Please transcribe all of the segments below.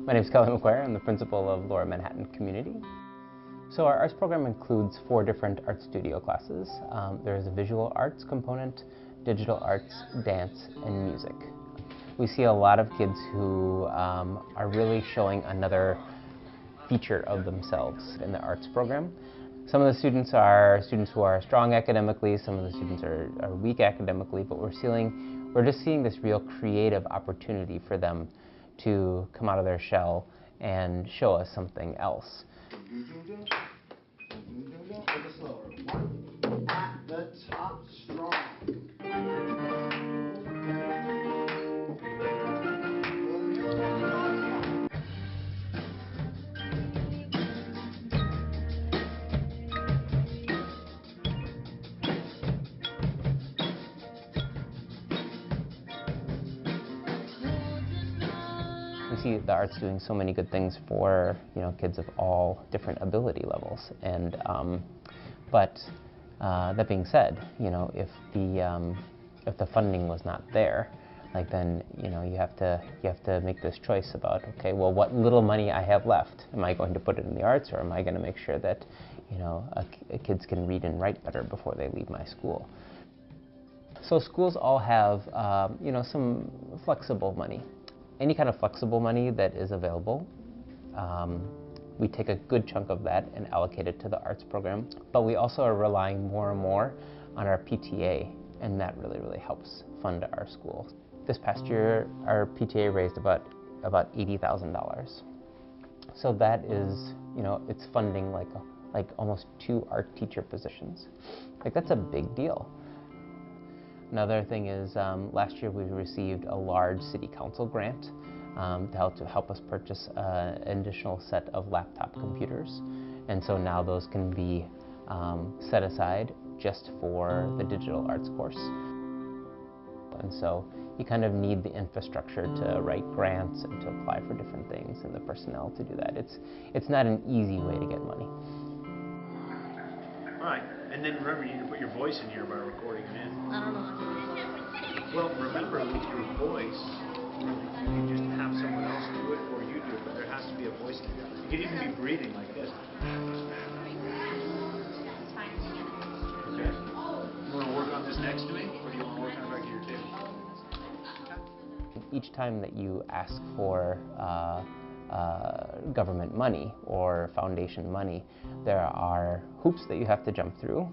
My name is McGuire. I'm the principal of Lower Manhattan Community. So our arts program includes 4 different art studio classes. There's a visual arts component, digital arts, dance, and music. We see a lot of kids who are really showing another feature of themselves in the arts program. Some of the students are students who are strong academically, some of the students are weak academically, but we're just seeing this real creative opportunity for them to come out of their shell and show us something else. At the top, strong. We see the arts doing so many good things for kids of all different ability levels, and but that being said, if the funding was not there, then you have to make this choice about, okay, well, what little money I have left, am I going to put it in the arts, or am I going to make sure that kids can read and write better before they leave my school? So schools all have some flexible money. Any kind of flexible money that is available, we take a good chunk of that and allocate it to the arts program. But we also are relying more and more on our PTA, and that really, really helps fund our school. This past year, our PTA raised about $80,000. So that is, it's funding like almost 2 art teacher positions. That's a big deal. Another thing is, last year we received a large city council grant to help us purchase an additional set of laptop computers. And so now those can be set aside just for the digital arts course. And so you kind of need the infrastructure to write grants and to apply for different things and the personnel to do that. It's not an easy way to get money. All right, and then remember, you can put your voice in here by recording it in. I don't know how to do that. Well, remember, with your voice, you can just have someone else do it, or you do it, but there has to be a voice. You can even be breathing like this. Okay. You want to work on this next to me, or do you want to work on it back at your table? Each time that you ask for government money or foundation money, there are hoops that you have to jump through.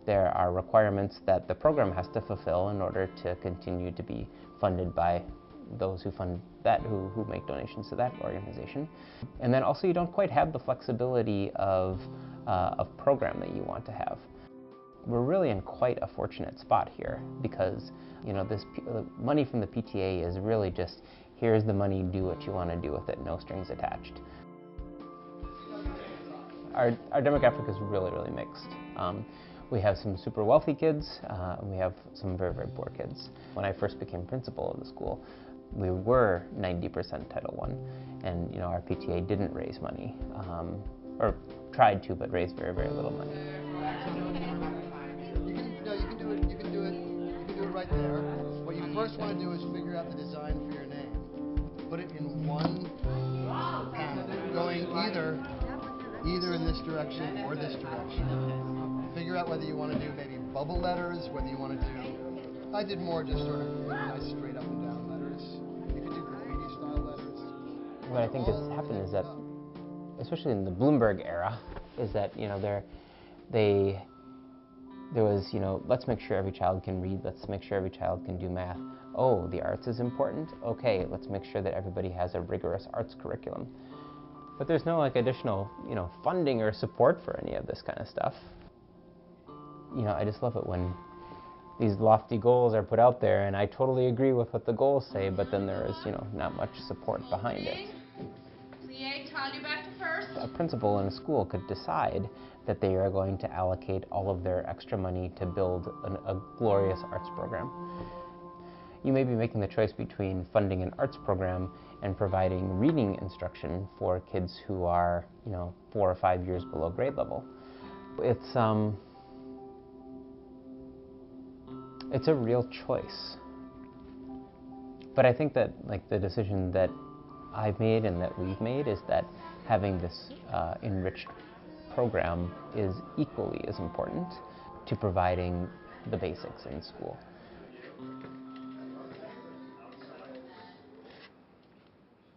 There are requirements that the program has to fulfill in order to continue to be funded by those who fund that, who make donations to that organization. And then also you don't quite have the flexibility of program that you want to have. We're really in quite a fortunate spot here because this money from the PTA is really just, here's the money, do what you want to do with it, no strings attached. Our demographic is really, really mixed. We have some super wealthy kids, and we have some very, very poor kids. When I first became principal of the school, we were 90% Title I, and our PTA didn't raise money, or tried to, but raised very, very little money. You can do it right there. What you first want to do is figure out the design for your name. Put it in one panel, going either in this direction or this direction. Figure out whether you want to do maybe bubble letters, whether you want to do, I did more just sort of nice straight up and down letters. You could do graffiti style letters. What I think has happened is that, especially in the Bloomberg era, is that there was let's make sure every child can read, let's make sure every child can do math. Oh, the arts is important? Okay, let's make sure that everybody has a rigorous arts curriculum. But there's no additional funding or support for any of this kind of stuff. I just love it when these lofty goals are put out there, and I totally agree with what the goals say, but then there is not much support behind it. A principal in a school could decide that they are going to allocate all of their extra money to build a glorious arts program. You may be making the choice between funding an arts program and providing reading instruction for kids who are, 4 or 5 years below grade level. It's a real choice. But I think that the decision that I've made and that we've made is that having this enriched program is equally as important to providing the basics in school.